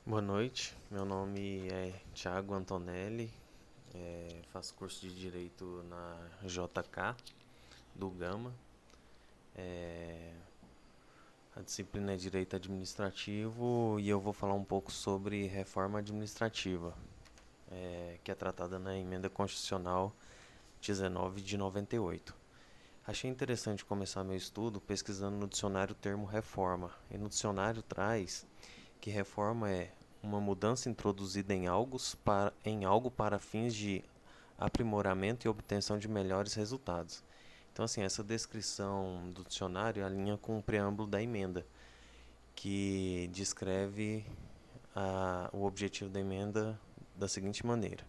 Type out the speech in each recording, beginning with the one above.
Boa noite, meu nome é Thiago Antonelli, faço curso de Direito na JK do Gama. É, a disciplina é Direito Administrativo e eu vou falar um pouco sobre reforma administrativa, que é tratada na Emenda Constitucional 19 de 98. Achei interessante começar meu estudo pesquisando no dicionário o termo reforma, e no dicionário traz que reforma é uma mudança introduzida em algo para fins de aprimoramento e obtenção de melhores resultados. Então, assim, essa descrição do dicionário alinha com o preâmbulo da emenda, que descreve o objetivo da emenda da seguinte maneira: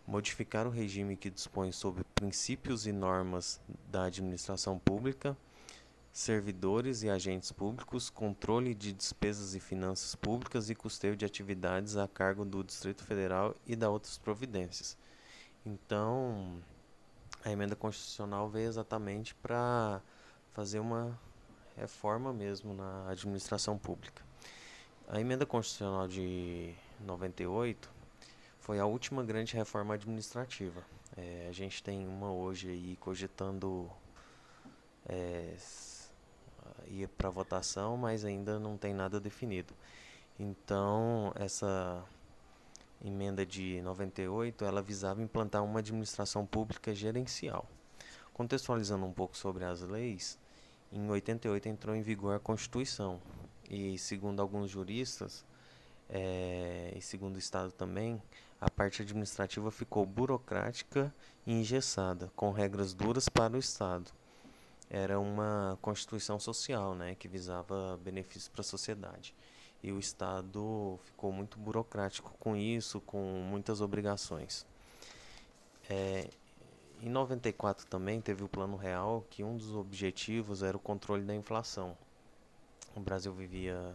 modificar o regime que dispõe sobre princípios e normas da administração pública, servidores e agentes públicos, controle de despesas e finanças públicas e custeio de atividades a cargo do Distrito Federal e da outras providências. Então, a emenda constitucional veio exatamente para fazer uma reforma mesmo na administração pública. A emenda constitucional de 98 foi a última grande reforma administrativa. A gente tem uma hoje aí cogitando é, ir para votação, mas ainda não tem nada definido. Então, essa emenda de 98, ela visava implantar uma administração pública gerencial. Contextualizando um pouco sobre as leis, em 88 entrou em vigor a Constituição e, segundo alguns juristas, e segundo o Estado também, a parte administrativa ficou burocrática e engessada, com regras duras para o Estado. Era uma constituição social, né, que visava benefícios para a sociedade. E o Estado ficou muito burocrático com isso, com muitas obrigações. É, em 94 também teve o Plano Real, que um dos objetivos era o controle da inflação. O Brasil vivia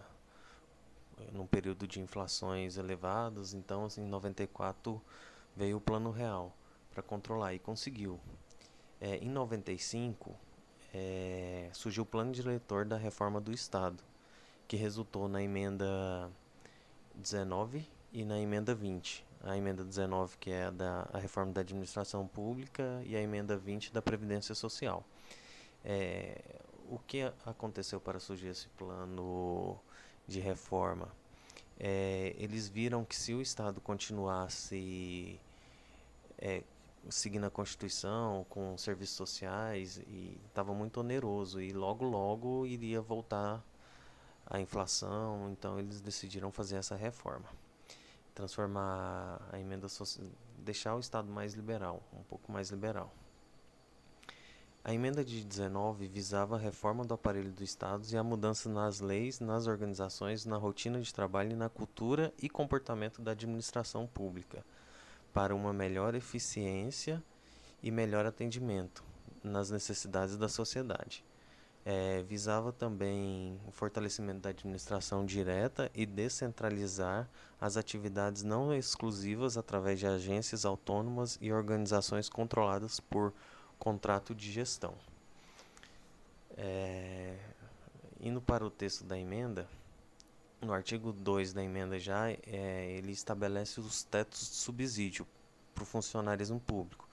num período de inflações elevadas, então assim, em 94 veio o Plano Real para controlar e conseguiu. Em 95 surgiu o Plano Diretor da Reforma do Estado, que resultou na emenda 19 e na emenda 20. A emenda 19, que é a reforma da administração pública, e a emenda 20 da Previdência Social. É, o que aconteceu para surgir esse plano de reforma? Eles viram que se o Estado continuasse é, seguindo a Constituição, com serviços sociais, e estava muito oneroso, e logo logo iria voltar a inflação, então eles decidiram fazer essa reforma, transformar a emenda social, deixar o Estado mais liberal, um pouco mais liberal. A emenda de 19 visava a reforma do aparelho do Estado e a mudança nas leis, nas organizações, na rotina de trabalho e na cultura e comportamento da administração pública, para uma melhor eficiência e melhor atendimento nas necessidades da sociedade. Visava também o fortalecimento da administração direta e descentralizar as atividades não exclusivas através de agências autônomas e organizações controladas por contrato de gestão. Indo para o texto da emenda, no artigo 2 da emenda já, ele estabelece os tetos de subsídio para o funcionarismo público.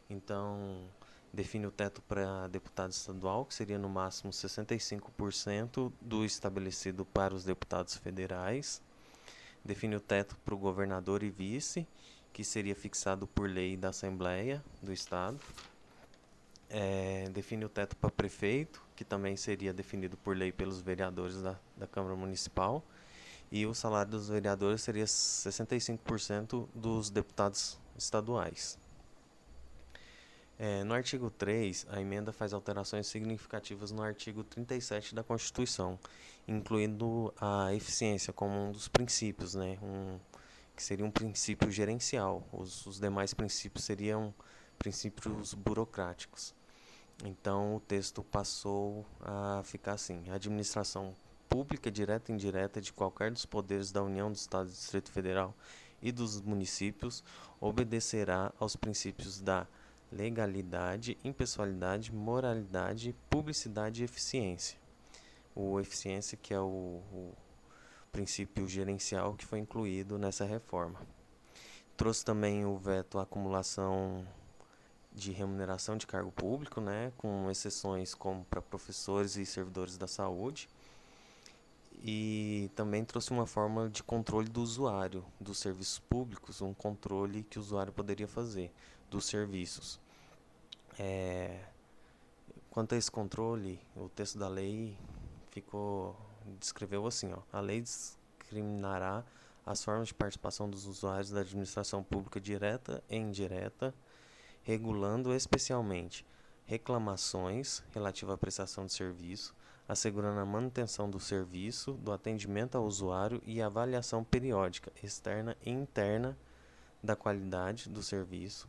Então, define o teto para deputado estadual, que seria no máximo 65% do estabelecido para os deputados federais. Define o teto para o governador e vice, que seria fixado por lei da Assembleia do Estado. Define o teto para prefeito, que também seria definido por lei pelos vereadores da Câmara Municipal. E o salário dos vereadores seria 65% dos deputados estaduais. No artigo 3, a emenda faz alterações significativas no artigo 37 da Constituição, incluindo a eficiência como um dos princípios, né, que seria um princípio gerencial. Os demais princípios seriam princípios burocráticos. Então, o texto passou a ficar assim: a administração pública, direta e indireta, de qualquer dos poderes da União, do Estado, do Distrito Federal e dos municípios obedecerá aos princípios da legalidade, impessoalidade, moralidade, publicidade e eficiência. O eficiência, que é o princípio gerencial que foi incluído nessa reforma. Trouxe também o veto à acumulação de remuneração de cargo público, né, com exceções como para professores e servidores da saúde. E também trouxe uma forma de controle do usuário dos serviços públicos, um controle que o usuário poderia fazer dos serviços. Quanto a esse controle, o texto da lei descreveu assim, ó: a lei discriminará as formas de participação dos usuários da administração pública direta e indireta, regulando especialmente reclamações relativas à prestação de serviço, assegurando a manutenção do serviço, do atendimento ao usuário e a avaliação periódica, externa e interna, da qualidade do serviço,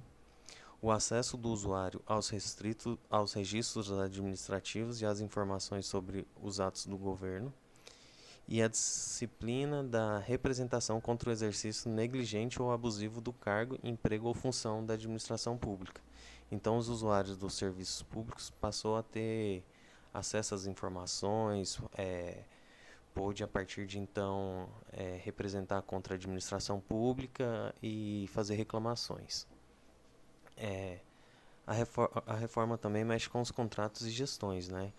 o acesso do usuário aos registros administrativos e às informações sobre os atos do governo, e a disciplina da representação contra o exercício negligente ou abusivo do cargo, emprego ou função da administração pública. Então, os usuários dos serviços públicos passou a ter acesso às informações, pôde a partir de então representar contra a administração pública e fazer reclamações. A reforma também mexe com os contratos e gestões, né?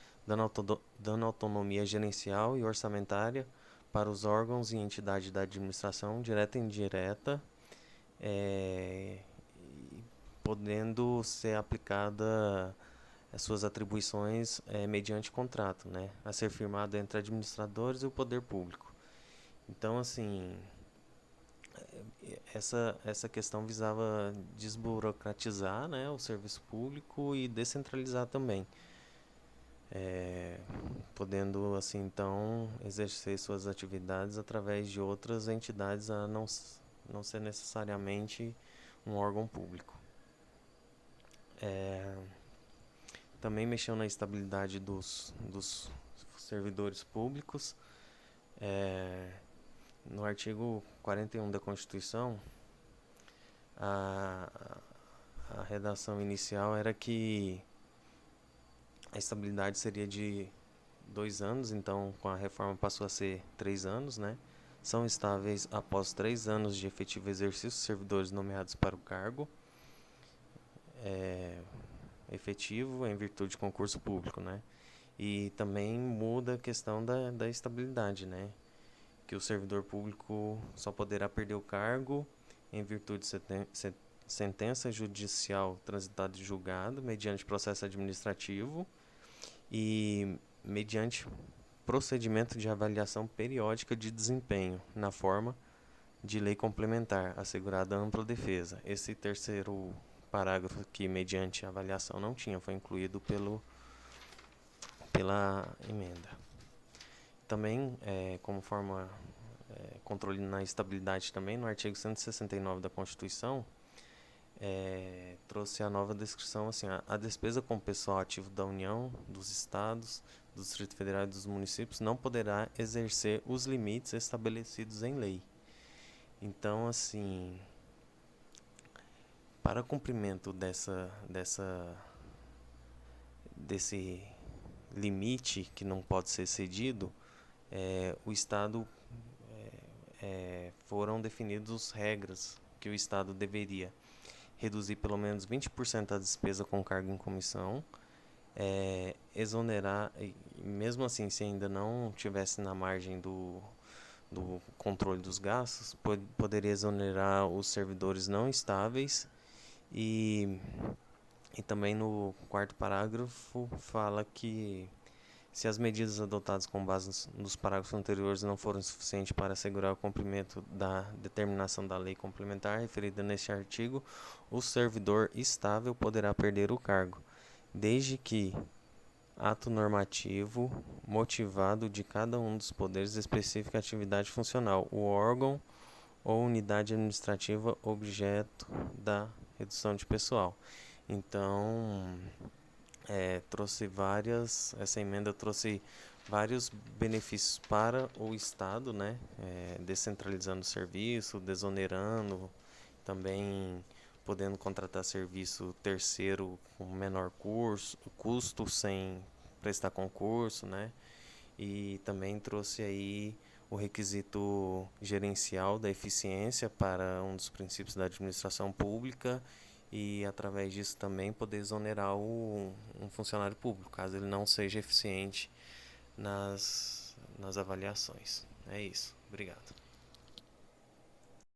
Dando autonomia gerencial e orçamentária para os órgãos e entidades da administração, direta e indireta, podendo ser aplicada as suas atribuições mediante contrato, né? A ser firmado entre administradores e o poder público. Então, assim, essa questão visava desburocratizar, né, o serviço público e descentralizar também, podendo assim então exercer suas atividades através de outras entidades, a não ser necessariamente um órgão público. Também mexeu na estabilidade dos servidores públicos. No artigo 41 da Constituição, a redação inicial era que a estabilidade seria de 2 anos, então com a reforma passou a ser 3 anos, né? São estáveis após 3 anos de efetivo exercício servidores nomeados para o cargo efetivo em virtude de concurso público, né? E também muda a questão da estabilidade, né? Que o servidor público só poderá perder o cargo em virtude de sentença judicial transitada e julgado, mediante processo administrativo e mediante procedimento de avaliação periódica de desempenho, na forma de lei complementar, assegurada ampla defesa. Esse terceiro parágrafo que mediante avaliação não tinha, foi incluído pela emenda. Também, como forma controle na estabilidade também, no artigo 169 da Constituição, trouxe a nova descrição assim: a despesa com pessoal ativo da União, dos Estados, do Distrito Federal e dos municípios não poderá exercer os limites estabelecidos em lei. Então, assim, para cumprimento desse limite que não pode ser excedido, o Estado foram definidas regras que o Estado deveria reduzir pelo menos 20% a despesa com cargo em comissão, exonerar, e mesmo assim, se ainda não tivesse na margem do controle dos gastos, poderia exonerar os servidores não estáveis e também no quarto parágrafo fala que se as medidas adotadas com base nos parágrafos anteriores não forem suficientes para assegurar o cumprimento da determinação da lei complementar referida neste artigo, o servidor estável poderá perder o cargo, desde que ato normativo motivado de cada um dos poderes especifique a atividade funcional, o órgão ou unidade administrativa objeto da redução de pessoal. Então, essa emenda trouxe vários benefícios para o Estado, né? Descentralizando o serviço, desonerando, também podendo contratar serviço terceiro com menor custo sem prestar concurso, né? E também trouxe aí o requisito gerencial da eficiência para um dos princípios da administração pública e, através disso, também poder exonerar um funcionário público, caso ele não seja eficiente nas avaliações. É isso. Obrigado.